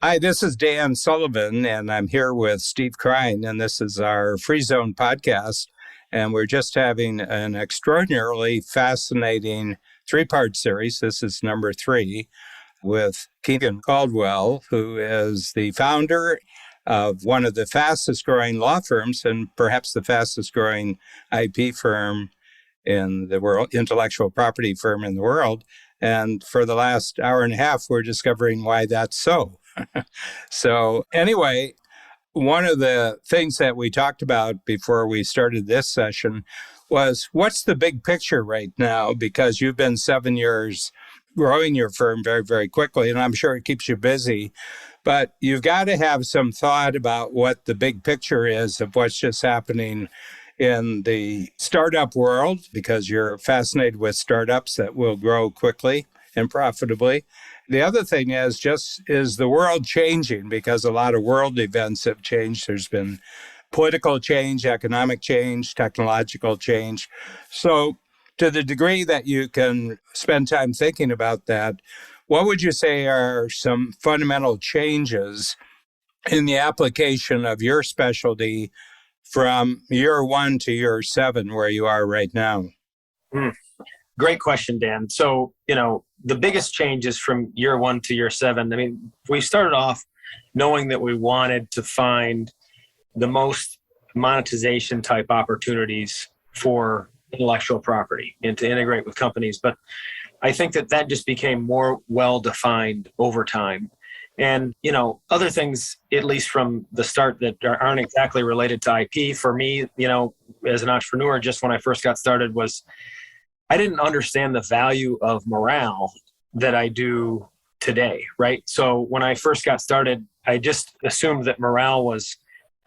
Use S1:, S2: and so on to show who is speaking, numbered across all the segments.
S1: Hi, this is Dan Sullivan, and I'm here with Steve Krein, and this is our Free Zone podcast. And we're just having an extraordinarily fascinating three-part series. This is number 3 with Keegan Caldwell, who is the founder of one of the fastest growing law firms and perhaps the fastest growing IP firm in the world, intellectual property firm in the world. And for the last hour and a half, we're discovering why that's so. So anyway, one of the things that we talked about before we started this session was what's the big picture right now? Because you've been 7 years growing your firm very, very quickly, and I'm sure it keeps you busy. But you've got to have some thought about what the big picture is of what's just happening in the startup world, because you're fascinated with startups that will grow quickly and profitably. The other thing is the world changing? Because a lot of world events have changed. There's been political change, economic change, technological change. So to the degree that you can spend time thinking about that, what would you say are some fundamental changes in the application of your specialty from year 1 to year 7, where you are right now?
S2: Great question, Dan. So, the biggest changes from year 1 to year 7, we started off knowing that we wanted to find the most monetization type opportunities for intellectual property and to integrate with companies. But I think that just became more well-defined over time. And, other things, at least from the start, that aren't exactly related to IP for me, as an entrepreneur, just when I first got started, was I didn't understand the value of morale that I do today, right? So when I first got started, I just assumed that morale was,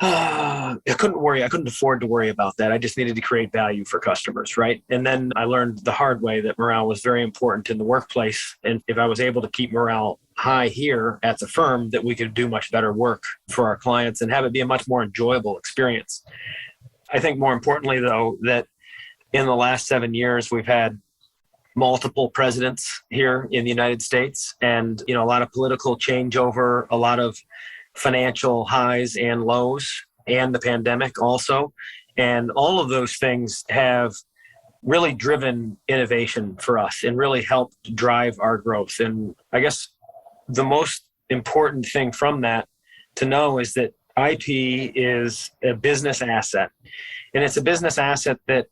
S2: I couldn't afford to worry about that. I just needed to create value for customers, right? And then I learned the hard way that morale was very important in the workplace. And if I was able to keep morale high here at the firm, that we could do much better work for our clients and have it be a much more enjoyable experience. I think more importantly, though, that in the last 7 years, we've had multiple presidents here in the United States, and a lot of political changeover, a lot of financial highs and lows, and the pandemic also. And all of those things have really driven innovation for us and really helped drive our growth. And I guess the most important thing from that to know is that IP is a business asset. And it's a business asset that,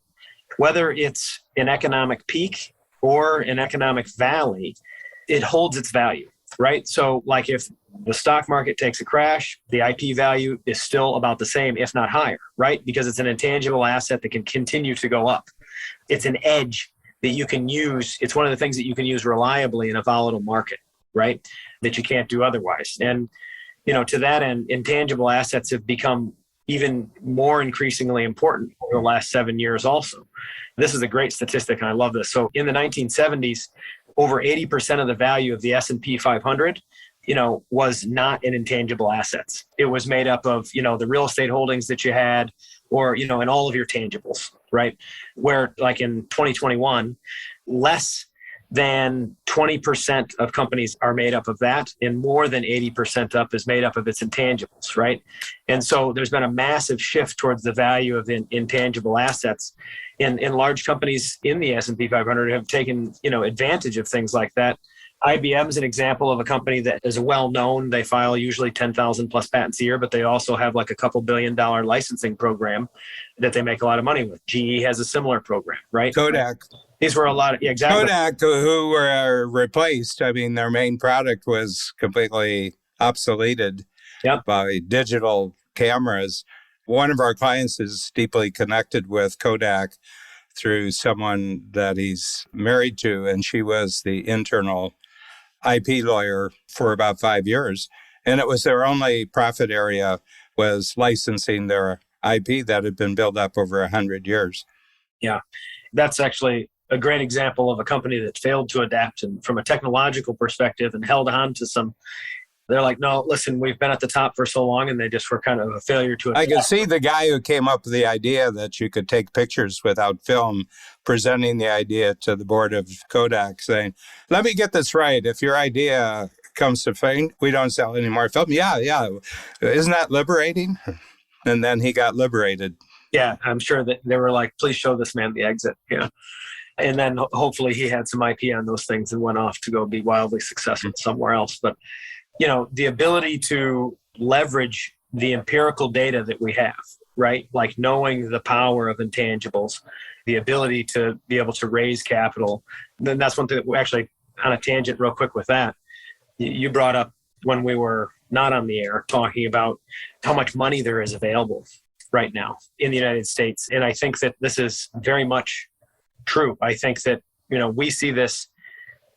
S2: whether it's an economic peak or an economic valley, it holds its value, right? So like if the stock market takes a crash, the IP value is still about the same, if not higher, right? Because it's an intangible asset that can continue to go up. It's an edge that you can use. It's one of the things that you can use reliably in a volatile market, right? That you can't do otherwise. And, to that end, intangible assets have become even more increasingly important over the last 7 years also. This is a great statistic, and I love this. So in the 1970s, over 80% of the value of the S&P 500, was not in intangible assets. It was made up of, the real estate holdings that you had, or, and all of your tangibles, right? Where like in 2021, less than 20% of companies are made up of that, and more than 80% up is made up of its intangibles, right? And so there's been a massive shift towards the value of intangible assets. And large companies in the S&P 500 have taken, advantage of things like that. IBM is an example of a company that is well known. They file usually 10,000 plus patents a year, but they also have like a couple $1 billion licensing program that they make a lot of money with. GE has a similar program, right?
S1: Kodak.
S2: These were a lot of, exactly.
S1: Kodak, who were replaced, their main product was completely obsoleted by digital cameras. One of our clients is deeply connected with Kodak through someone that he's married to, and she was the internal IP lawyer for about 5 years. And it was their only profit area was licensing their IP that had been built up over 100 years.
S2: Yeah, that's actually a great example of a company that failed to adapt and from a technological perspective and held on to some. They're like, no, listen, we've been at the top for so long, and they just were kind of a failure to adapt.
S1: I can see the guy who came up with the idea that you could take pictures without film, presenting the idea to the board of Kodak saying, let me get this right. If your idea comes to fame, we don't sell any more film. Yeah. Isn't that liberating? And then he got liberated.
S2: Yeah, I'm sure that they were like, please show this man the exit. Yeah. And then hopefully he had some IP on those things and went off to go be wildly successful somewhere else. But, the ability to leverage the empirical data that we have, right? Like knowing the power of intangibles, the ability to be able to raise capital. Then that's one thing that we actually, on a tangent real quick with that, you brought up when we were not on the air talking about how much money there is available right now in the United States. And I think that this is very much true. I think that, we see this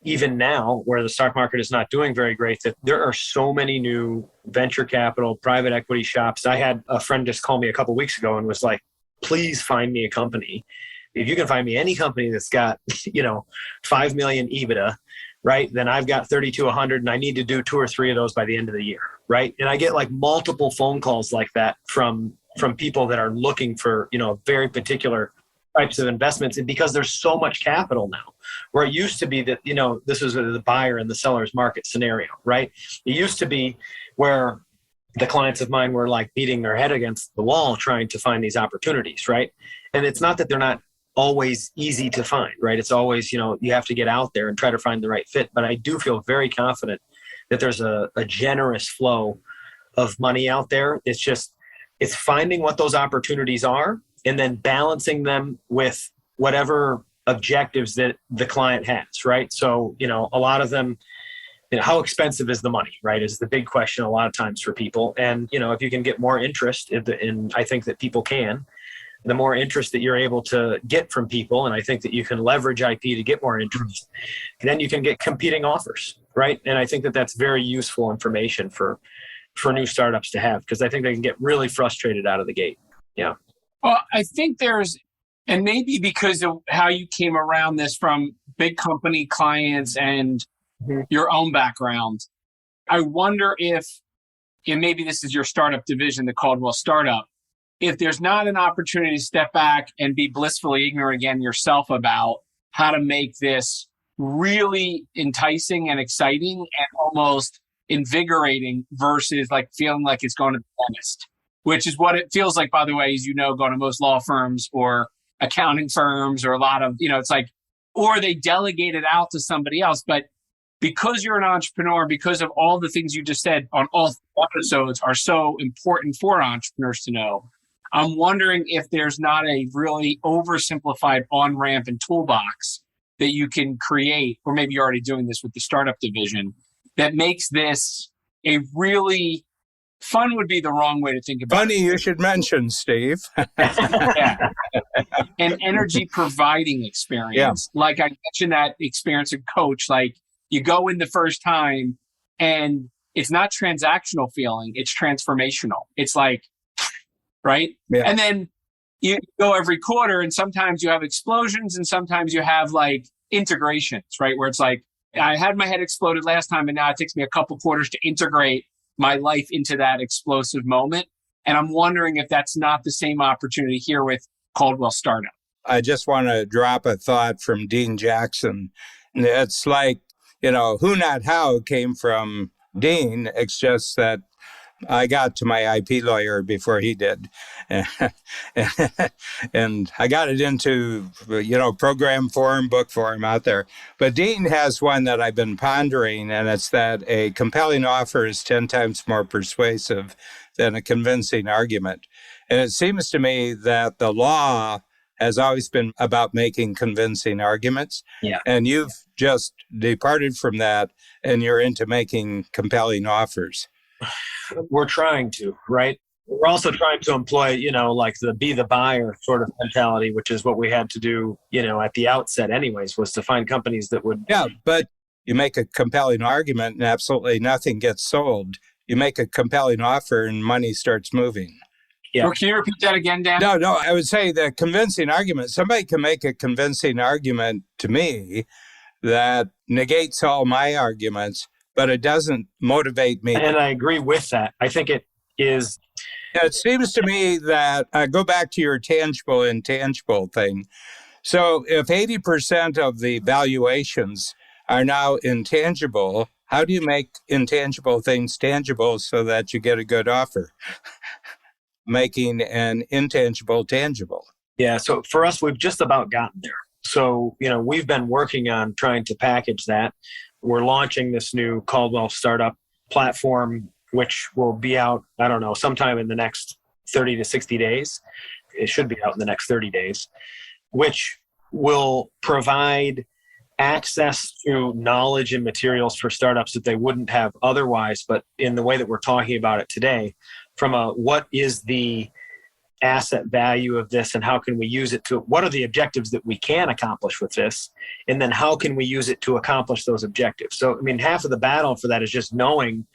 S2: even now where the stock market is not doing very great, that there are so many new venture capital, private equity shops. I had a friend just call me a couple of weeks ago and was like, please find me a company. If you can find me any company that's got, 5 million EBITDA, right? Then I've got 30 to 100 and I need to do 2 or 3 of those by the end of the year, right? And I get like multiple phone calls like that from people that are looking for, very particular types of investments. And because there's so much capital now, where it used to be that, this was the buyer and the seller's market scenario, right? It used to be where the clients of mine were like beating their head against the wall trying to find these opportunities, right? And it's not that they're not always easy to find, right? It's always, you have to get out there and try to find the right fit. But I do feel very confident that there's a generous flow of money out there. It's finding what those opportunities are and then balancing them with whatever objectives that the client has, right? So, a lot of them, how expensive is the money, right, is the big question a lot of times for people. And, if you can get more interest, and I think that people can, the more interest that you're able to get from people, and I think that you can leverage IP to get more interest, then you can get competing offers, right? And I think that that's very useful information for new startups to have, because I think they can get really frustrated out of the gate. Yeah.
S3: Well, I think and maybe because of how you came around this from big company clients and your own background, I wonder if, and maybe this is your startup division, the Caldwell Startup, if there's not an opportunity to step back and be blissfully ignorant again yourself about how to make this really enticing and exciting and almost invigorating versus like feeling like it's going to the dentist, which is what it feels like, by the way, as going to most law firms or accounting firms or a lot of, it's like, or they delegate it out to somebody else. But because you're an entrepreneur, because of all the things you just said on all episodes are so important for entrepreneurs to know, I'm wondering if there's not a really oversimplified on-ramp and toolbox that you can create, or maybe you're already doing this with the startup division, that makes this a really fun would be the wrong way to think about
S1: Funny you should mention, Steve.
S3: Yeah. An energy providing experience. Yeah. Like I mentioned that experience of coach, like you go in the first time and it's not transactional feeling, it's transformational. It's like, right? Yeah. And then you go every quarter and sometimes you have explosions and sometimes you have like integrations, right? Where it's like, I had my head exploded last time and now it takes me a couple quarters to integrate my life into that explosive moment. And I'm wondering if that's not the same opportunity here with Caldwell Startup.
S1: I just want to drop a thought from Dean Jackson. It's like, who not how came from Dean. It's just that I got to my IP lawyer before he did. And I got it into, program form, book form out there. But Dean has one that I've been pondering, and it's that a compelling offer is 10 times more persuasive than a convincing argument. And it seems to me that the law has always been about making convincing arguments.
S2: Yeah.
S1: And you've just departed from that, and you're into making compelling offers.
S2: We're trying to, right? We're also trying to employ, like the be the buyer sort of mentality, which is what we had to do, at the outset anyways, was to find companies that would.
S1: Yeah, but you make a compelling argument and absolutely nothing gets sold. You make a compelling offer and money starts moving.
S3: Yeah. Can you repeat that again, Dan?
S1: No, I would say the convincing argument, somebody can make a convincing argument to me that negates all my arguments, but it doesn't motivate me.
S2: And I agree with that. I think it is.
S1: It seems to me that, go back to your tangible, intangible thing. So if 80% of the valuations are now intangible, How do you make intangible things tangible so that you get a good offer? Making an intangible tangible.
S2: Yeah. So for us, we've just about gotten there. So, we've been working on trying to package that. We're launching this new Caldwell startup platform, which will be out, I don't know, sometime in the next 30 to 60 days. It should be out in the next 30 days, which will provide access to knowledge and materials for startups that they wouldn't have otherwise. But in the way that we're talking about it today, from what is the asset value of this and how can we use it what are the objectives that we can accomplish with this? And then how can we use it to accomplish those objectives? So, half of the battle for that is just knowing,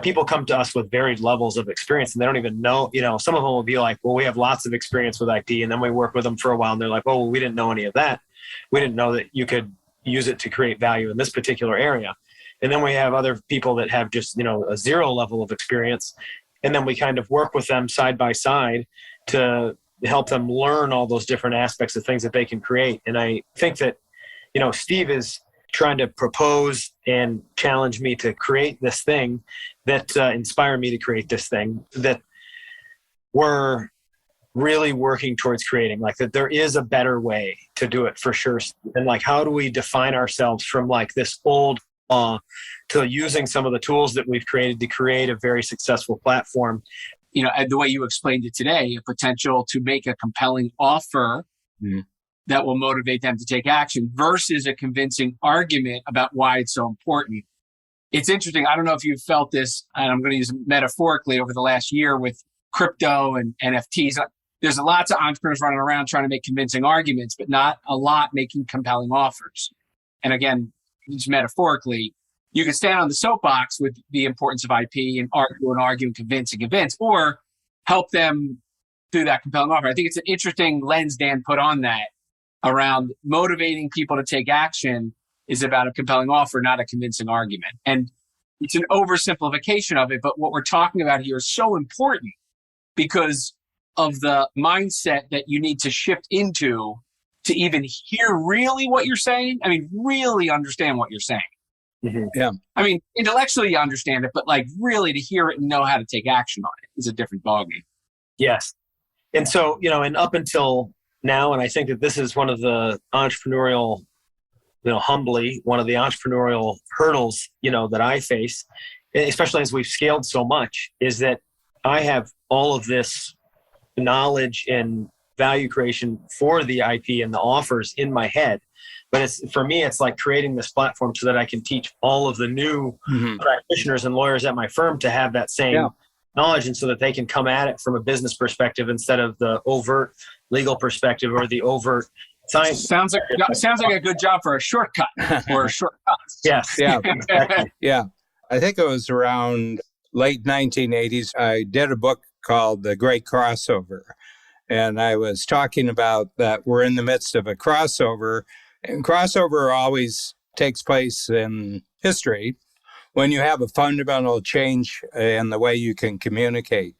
S2: people come to us with varied levels of experience and they don't even know, some of them will be like, well, we have lots of experience with IP. And then we work with them for a while and they're like, oh, well, we didn't know any of that. We didn't know that you could use it to create value in this particular area. And then we have other people that have just, a zero level of experience. And then we kind of work with them side by side to help them learn all those different aspects of things that they can create. And I think that, Steve is trying to propose and challenge me to create this thing that inspired me to create this thing that we're really working towards creating, like that there is a better way to do it for sure. And like, how do we define ourselves from like this old to using some of the tools that we've created to create a very successful platform.
S3: And the way you explained it today, a potential to make a compelling offer that will motivate them to take action versus a convincing argument about why it's so important. It's interesting. I don't know if you've felt this, and I'm going to use it metaphorically over the last year with crypto and NFTs. There's lots of entrepreneurs running around trying to make convincing arguments, but not a lot making compelling offers. And again, just metaphorically, you can stand on the soapbox with the importance of IP and argue and convince, or help them through that compelling offer. I think it's an interesting lens Dan put on that around motivating people to take action is about a compelling offer, not a convincing argument. And it's an oversimplification of it, but what we're talking about here is so important because of the mindset that you need to shift into to even hear really what you're saying. Really understand what you're saying.
S1: Mm-hmm. Yeah.
S3: Intellectually you understand it, but like really to hear it and know how to take action on it is a different ballgame.
S2: Yes. And so, and up until now, and I think that this is one of the entrepreneurial, humbly, one of the entrepreneurial hurdles, that I face, especially as we've scaled so much, is that I have all of this knowledge and value creation for the IP and the offers in my head. But for me, it's like creating this platform so that I can teach all of the new practitioners and lawyers at my firm to have that same knowledge, and so that they can come at it from a business perspective instead of the overt legal perspective or the overt science.
S3: Sounds like a good job for a shortcut or a shortcut.
S2: Yes.
S1: Yeah.
S2: Exactly.
S1: Yeah. I think it was around late 1980s. I did a book called The Great Crossover. And I was talking about that we're in the midst of a crossover. And crossover always takes place in history when you have a fundamental change in the way you can communicate.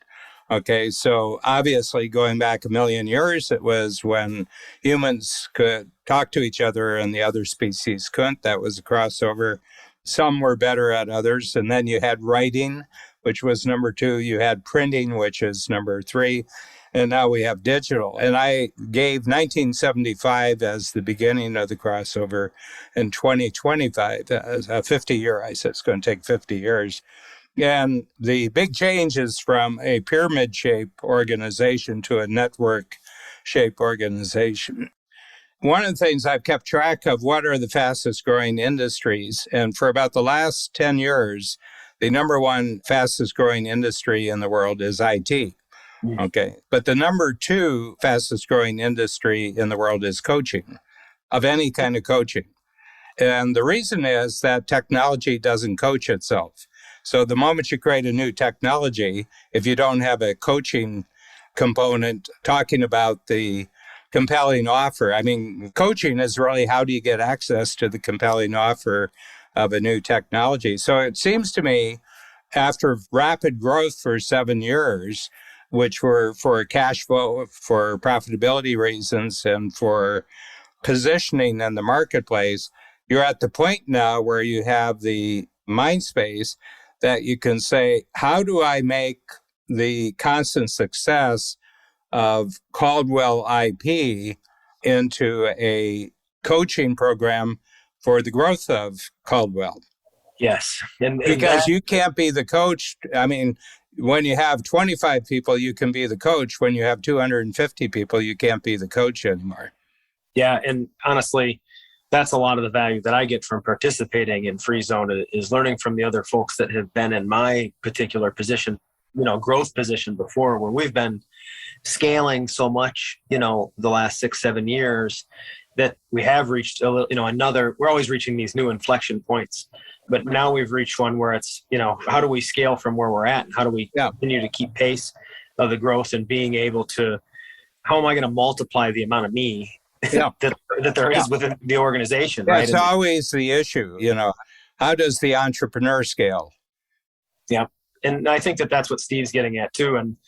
S1: Okay, so obviously going back a million years, it was when humans could talk to each other and the other species couldn't. That was a crossover. Some were better at others. And then you had writing, which was number 2. You had printing, which is number 3. And now we have digital. And I gave 1975 as the beginning of the crossover and 2025 as a 50-year. I said it's going to take 50 years. And the big change is from a pyramid-shaped organization to a network-shaped organization. One of the things I've kept track of, what are the fastest growing industries? And for about the last 10 years, the number one fastest growing industry in the world is IT. Okay. But the number 2 fastest growing industry in the world is coaching, of any kind of coaching. And the reason is that technology doesn't coach itself. So the moment you create a new technology, if you don't have a coaching component talking about the compelling offer, coaching is really how do you get access to the compelling offer of a new technology. So it seems to me, after rapid growth for 7 years, which were for cash flow, for profitability reasons, and for positioning in the marketplace, you're at the point now where you have the mind space that you can say, how do I make the constant success of Caldwell IP into a coaching program for the growth of Caldwell?
S2: Yes.
S1: Because you can't be the coach. I mean, when you have 25 people, you can be the coach. When you have 250 people, you can't be the coach anymore.
S2: Yeah. And honestly, that's a lot of the value that I get from participating in Free Zone is learning from the other folks that have been in my particular position, growth position before, where we've been scaling so much, the last 6-7 years, that we have reached we're always reaching these new inflection points. But now we've reached one where it's, how do we scale from where we're at? And how do we continue to keep pace of the growth and being able to, how am I going to multiply the amount of me that there is within the organization? Right?
S1: That's always the issue. How does the entrepreneur scale?
S2: Yeah. And I think that's what Steve's getting at too. And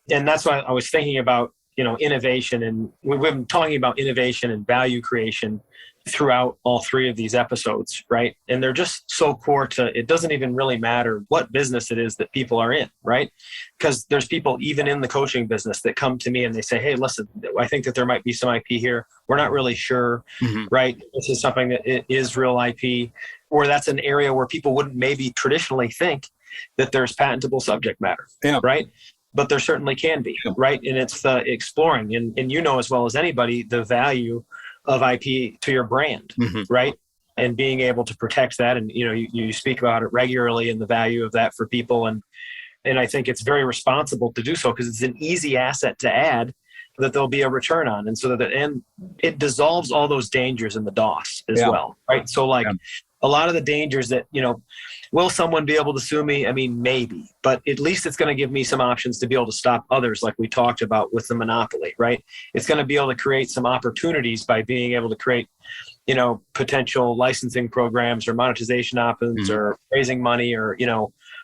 S2: that's why I was thinking about, innovation. And we've been talking about innovation and value creation throughout all three of these episodes, right? And they're just so core to, it doesn't even really matter what business it is that people are in, right? Because there's people even in the coaching business that come to me and they say, hey, listen, I think that there might be some IP here. We're not really sure, right? This is something that is real IP, or that's an area where people wouldn't maybe traditionally think that there's patentable subject matter, right? But there certainly can be, right? And it's the exploring. And as well as anybody, the value of IP to your brand, right? And being able to protect that. And, you speak about it regularly and the value of that for people. And I think it's very responsible to do so because it's an easy asset to add that there'll be a return on. And so and it dissolves all those dangers in the DOS as well, right? So a lot of the dangers that, will someone be able to sue me? I mean, maybe, but at least it's going to give me some options to be able to stop others like we talked about with the monopoly, right? It's going to be able to create some opportunities by being able to create, potential licensing programs or monetization options or raising money or,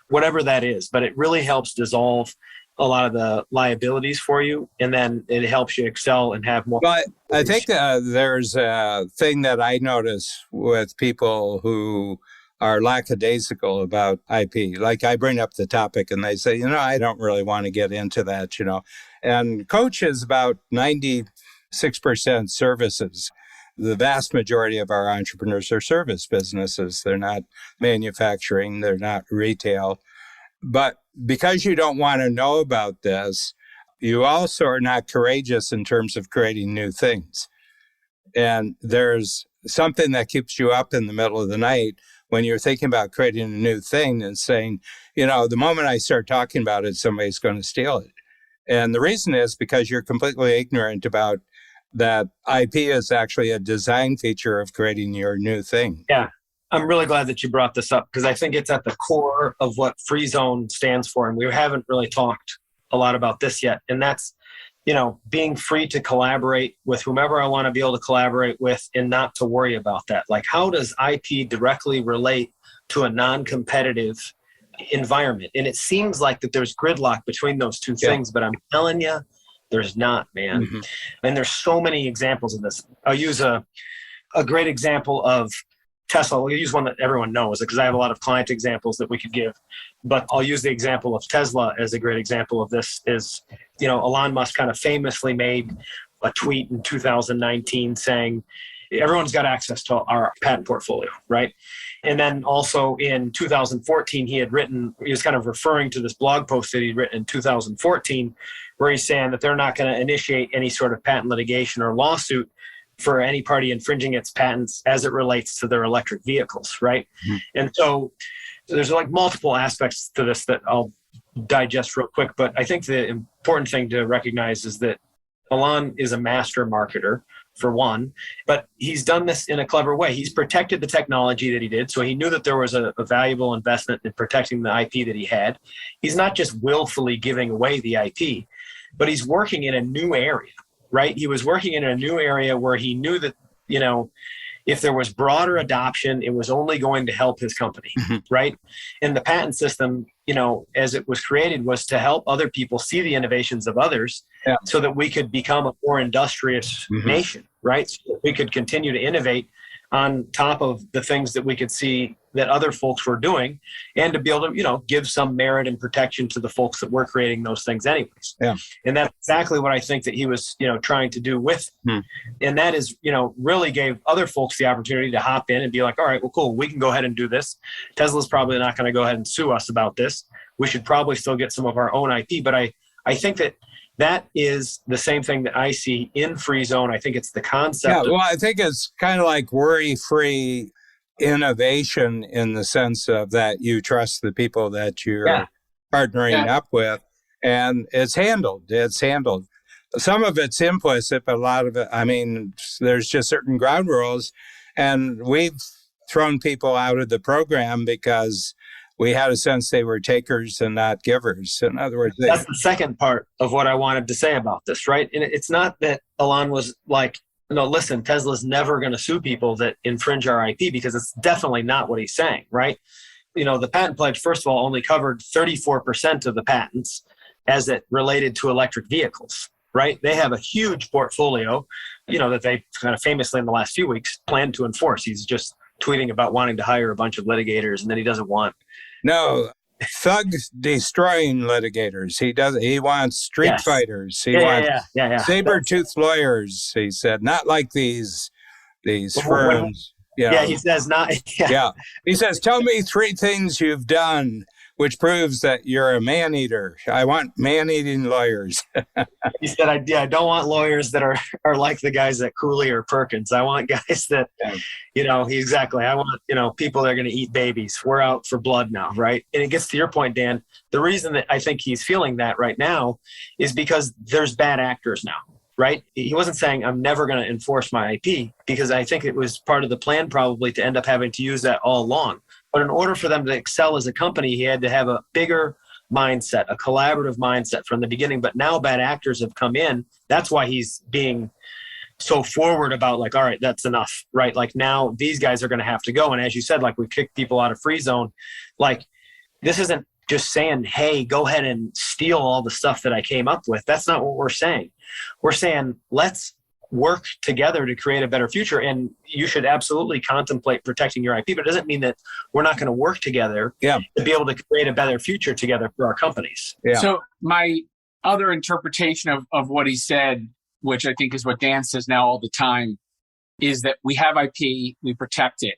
S2: whatever that is. But it really helps dissolve a lot of the liabilities for you. And then it helps you excel and have more.
S1: But I think there's a thing that I notice with people who are lackadaisical about IP. Like I bring up the topic and they say, I don't really want to get into that, And coach is about 96% services. The vast majority of our entrepreneurs are service businesses. They're not manufacturing. They're not retail. But because you don't want to know about this, you also are not courageous in terms of creating new things. And there's something that keeps you up in the middle of the night when you're thinking about creating a new thing and saying, the moment I start talking about it, somebody's going to steal it. And the reason is because you're completely ignorant about that IP is actually a design feature of creating your new thing.
S2: Yeah. I'm really glad that you brought this up because I think it's at the core of what Free Zone stands for. And we haven't really talked a lot about this yet. And that's, being free to collaborate with whomever I want to be able to collaborate with and not to worry about that. Like, how does IP directly relate to a non-competitive environment? And it seems like that there's gridlock between those two things, but I'm telling you, there's not, man. And there's so many examples of this. I'll use a great example of Tesla. We'll use one that everyone knows because I have a lot of client examples that we could give. But I'll use the example of Tesla as a great example of this is, Elon Musk kind of famously made a tweet in 2019 saying, everyone's got access to our patent portfolio, right? And then also in 2014, he was kind of referring to this blog post that he'd written in 2014, where he's saying that they're not going to initiate any sort of patent litigation or lawsuit for any party infringing its patents as it relates to their electric vehicles, right? And so there's multiple aspects to this that I'll digest real quick, but I think the important thing to recognize is that Elon is a master marketer, for one, but he's done this in a clever way. He's protected the technology that he did, so he knew that there was a valuable investment in protecting the IP that he had. He's not just willfully giving away the IP, but he's working in a new area, right? He was working in a new area where he knew that, if there was broader adoption, it was only going to help his company, right? And the patent system, as it was created, was to help other people see the innovations of others so that we could become a more industrious nation, right? So that we could continue to innovate on top of the things that we could see that other folks were doing, and to be able to, give some merit and protection to the folks that were creating those things anyways.
S1: Yeah.
S2: And that's exactly what I think that he was, trying to do with. And that is, really gave other folks the opportunity to hop in and be like, all right, well, cool. We can go ahead and do this. Tesla's probably not going to go ahead and sue us about this. We should probably still get some of our own IP. But I think that is the same thing that I see in Free Zone. I think it's the concept.
S1: Yeah, well, I think it's kind of like worry-free innovation in the sense of that you trust the people that you're partnering up with, and it's handled. Some of it's implicit, but a lot of it, there's just certain ground rules, and we've thrown people out of the program because we had a sense they were takers and not givers. In other words,
S2: that's the second part of what I wanted to say about this, right? And it's not that Alon was like, no, listen, Tesla's never going to sue people that infringe our IP, because it's definitely not what he's saying, right? The patent pledge, first of all, only covered 34% of the patents as it related to electric vehicles, right? They have a huge portfolio, that they kind of famously in the last few weeks planned to enforce. He's just tweeting about wanting to hire a bunch of litigators, and then he doesn't want.
S1: No, thugs destroying litigators. He wants street fighters. He wants saber-toothed lawyers. He said, not like these firms.
S2: He says not.
S1: He says, tell me 3 things you've done which proves that you're a man-eater. I want man-eating lawyers.
S2: He said, I don't want lawyers that are like the guys at Cooley or Perkins. I want guys that, exactly. I want, people that are going to eat babies. We're out for blood now, right? And it gets to your point, Dan. The reason that I think he's feeling that right now is because there's bad actors now, right? He wasn't saying, I'm never going to enforce my IP, because I think it was part of the plan probably to end up having to use that all along. But in order for them to excel as a company, he had to have a bigger mindset, a collaborative mindset from the beginning. But now bad actors have come in. That's why he's being so forward about like, all right, that's enough, right? Like now these guys are going to have to go. And as you said, like we kicked people out of Free Zone. Like this isn't just saying, hey, go ahead and steal all the stuff that I came up with. That's not what we're saying. We're saying, let's work together to create a better future. And you should absolutely contemplate protecting your IP, but it doesn't mean that we're not going to work together to be able to create a better future together for our companies.
S1: Yeah.
S3: So my other interpretation of what he said, which I think is what Dan says now all the time, is that we have IP, we protect it.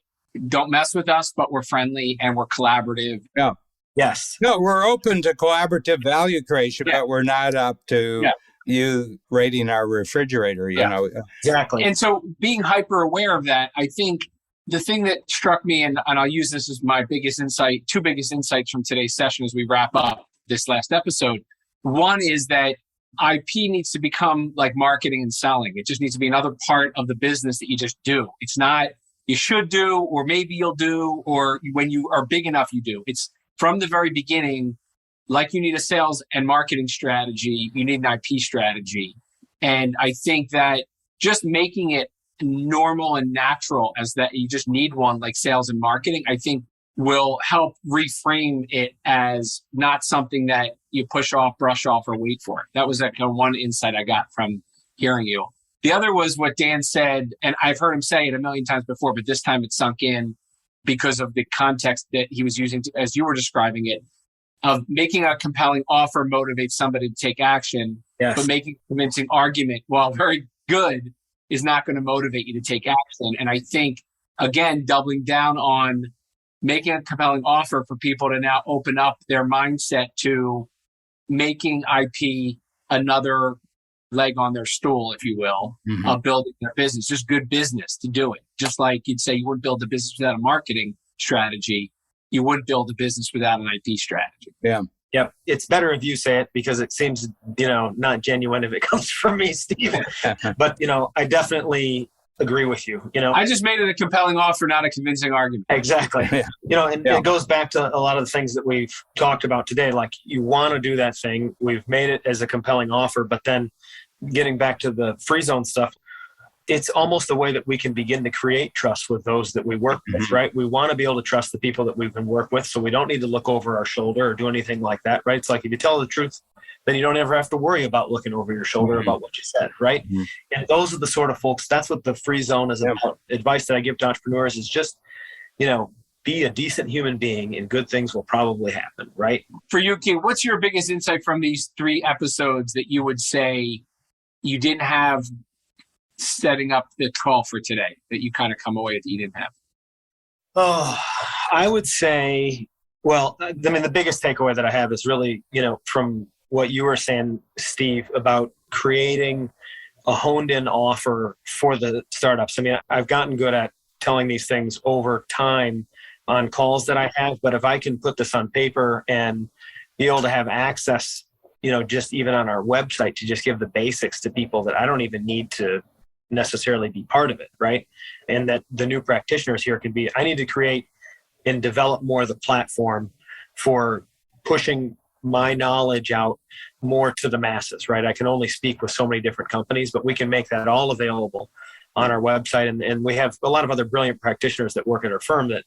S3: Don't mess with us, but we're friendly and we're collaborative.
S1: Yeah.
S2: Yes.
S1: No, we're open to collaborative value creation, but we're not up to you raiding our refrigerator, you know.
S2: Exactly.
S3: And so being hyper aware of that, I think the thing that struck me, and I'll use this as my biggest insight, 2 biggest insights from today's session as we wrap up this last episode. One is that IP needs to become like marketing and selling. It just needs to be another part of the business that you just do. It's not you should do, or maybe you'll do, or when you are big enough, you do. It's from the very beginning, like you need a sales and marketing strategy, you need an IP strategy. And I think that just making it normal and natural as that you just need one like sales and marketing, I think will help reframe it as not something that you push off, brush off, or wait for. That was that kind of one insight I got from hearing you. The other was what Dan said, and I've heard him say it a million times before, but this time it sunk in because of the context that he was using as you were describing it, of making a compelling offer motivates somebody to take action, but making a convincing argument, while very good, is not going to motivate you to take action. And I think, again, doubling down on making a compelling offer for people to now open up their mindset to making IP another leg on their stool, if you will, of building their business, just good business to do it. Just like you'd say you wouldn't build a business without a marketing strategy, you wouldn't build a business without an IP strategy.
S1: Yeah.
S2: Yep. It's better if you say it because it seems, not genuine if it comes from me, Steve. But, I definitely agree with you.
S3: I just made it a compelling offer, not a convincing argument.
S2: Exactly. It goes back to a lot of the things that we've talked about today. Like you want to do that thing. We've made it as a compelling offer, but then getting back to the Free Zone stuff, it's almost the way that we can begin to create trust with those that we work with, right? We want to be able to trust the people that we've been worked with, so we don't need to look over our shoulder or do anything like that, right? It's like if you tell the truth, then you don't ever have to worry about looking over your shoulder about what you said, right? And those are the sort of folks, that's what the Free Zone is about. Advice that I give to entrepreneurs is just, be a decent human being and good things will probably happen, right?
S3: For you, King, what's your biggest insight from these 3 episodes that you would say you didn't have setting up the call for today, that you kind of come away that you didn't have?
S2: Oh, I would say, well, I mean, the biggest takeaway that I have is really, from what you were saying, Steve, about creating a honed in offer for the startups. I mean, I've gotten good at telling these things over time on calls that I have, but if I can put this on paper and be able to have access, just even on our website to just give the basics to people that I don't even need to necessarily be part of it, right? And that the new practitioners here could be, I need to create and develop more of the platform for pushing my knowledge out more to the masses, right? I can only speak with so many different companies, but we can make that all available on our website. And we have a lot of other brilliant practitioners that work at our firm that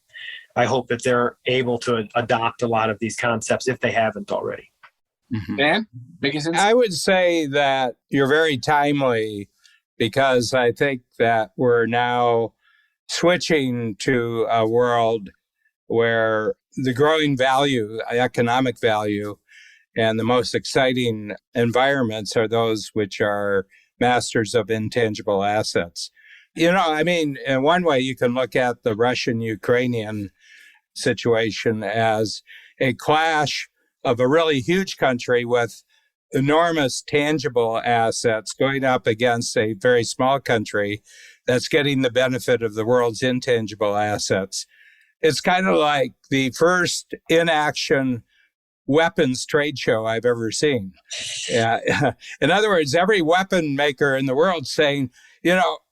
S2: I hope that they're able to adopt a lot of these concepts if they haven't already.
S3: Mm-hmm. Dan, biggest insight?
S1: I would say that you're very timely, because I think that we're now switching to a world where the growing value, economic value, and the most exciting environments are those which are masters of intangible assets. I mean, in one way, you can look at the Russian-Ukrainian situation as a clash of a really huge country with enormous tangible assets going up against a very small country that's getting the benefit of the world's intangible assets. It's kind of like the first in-action weapons trade show I've ever seen. In other words, every weapon maker in the world saying,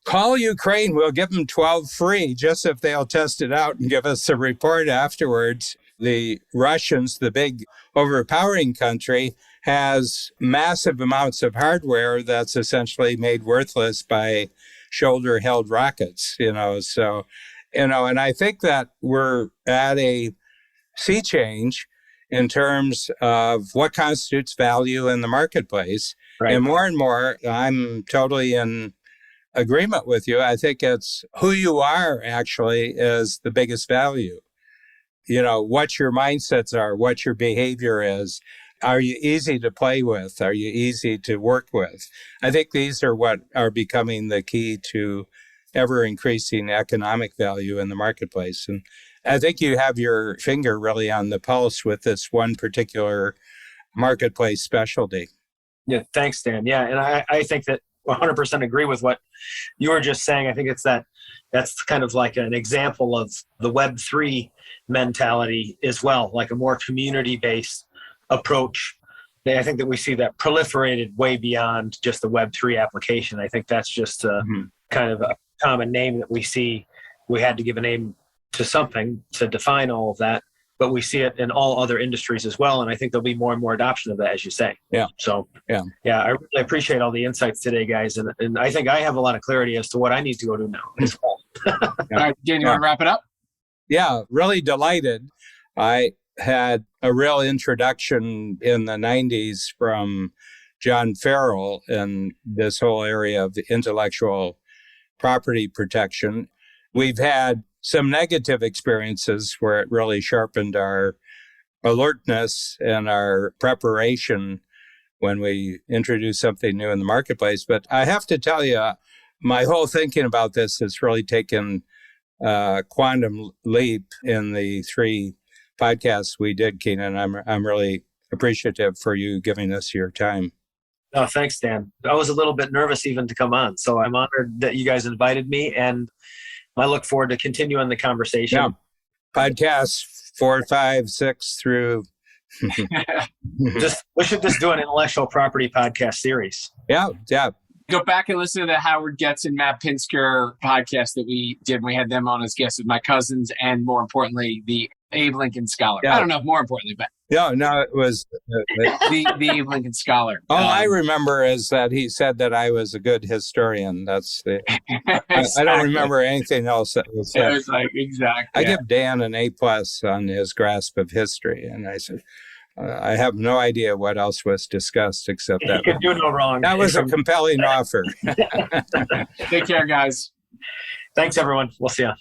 S1: call Ukraine, we'll give them 12 free, just if they'll test it out and give us a report afterwards. The Russians, the big overpowering country, has massive amounts of hardware that's essentially made worthless by shoulder-held rockets, so, and I think that we're at a sea change in terms of what constitutes value in the marketplace. Right. And more, I'm totally in agreement with you. I think it's who you are actually is the biggest value. What your mindsets are, what your behavior is. Are you easy to play with? Are you easy to work with? I think these are what are becoming the key to ever increasing economic value in the marketplace. And I think you have your finger really on the pulse with this one particular marketplace specialty.
S2: Yeah, thanks, Dan. Yeah, and I think that 100% agree with what you were just saying. I think that's kind of like an example of the Web3 mentality as well, like a more community-based approach. I think that we see that proliferated way beyond just the Web3 application. I think that's just kind of a common name that we see. We had to give a name to something to define all of that, but we see it in all other industries as well. And I think there'll be more and more adoption of that, as you say.
S1: Yeah.
S2: So, yeah, I really appreciate all the insights today, guys. And I think I have a lot of clarity as to what I need to go do now as well.
S3: All right, Dan, you want to wrap it up?
S1: Yeah, really delighted. I had a real introduction in the 90s from John Farrell in this whole area of intellectual property protection. We've had some negative experiences where it really sharpened our alertness and our preparation when we introduce something new in the marketplace. But I have to tell you, my whole thinking about this has really taken a quantum leap in the 3 podcasts we did, Keenan. I'm really appreciative for you giving us your time.
S2: Oh, thanks, Dan. I was a little bit nervous even to come on, so I'm honored that you guys invited me, and I look forward to continuing the conversation.
S1: Yeah. Podcasts 4, 5, 6 through.
S2: We should just do an intellectual property podcast series.
S1: Yeah.
S3: Go back and listen to the Howard Getz and Matt Pinsker podcast that we did. We had them on as guests with my cousins, and more importantly, the Abe Lincoln Scholar. Yeah. I don't know if more importantly, but
S1: no, it was
S3: the Abe Lincoln Scholar.
S1: All I remember is that he said that I was a good historian. That's the. Exactly. I don't remember anything else that was said.
S3: It was like exactly.
S1: I give Dan an A+ on his grasp of history, and I said, I have no idea what else was discussed except that.
S2: You can do no wrong.
S1: That was a compelling offer.
S3: Take care, guys.
S2: Thanks, everyone. We'll see you.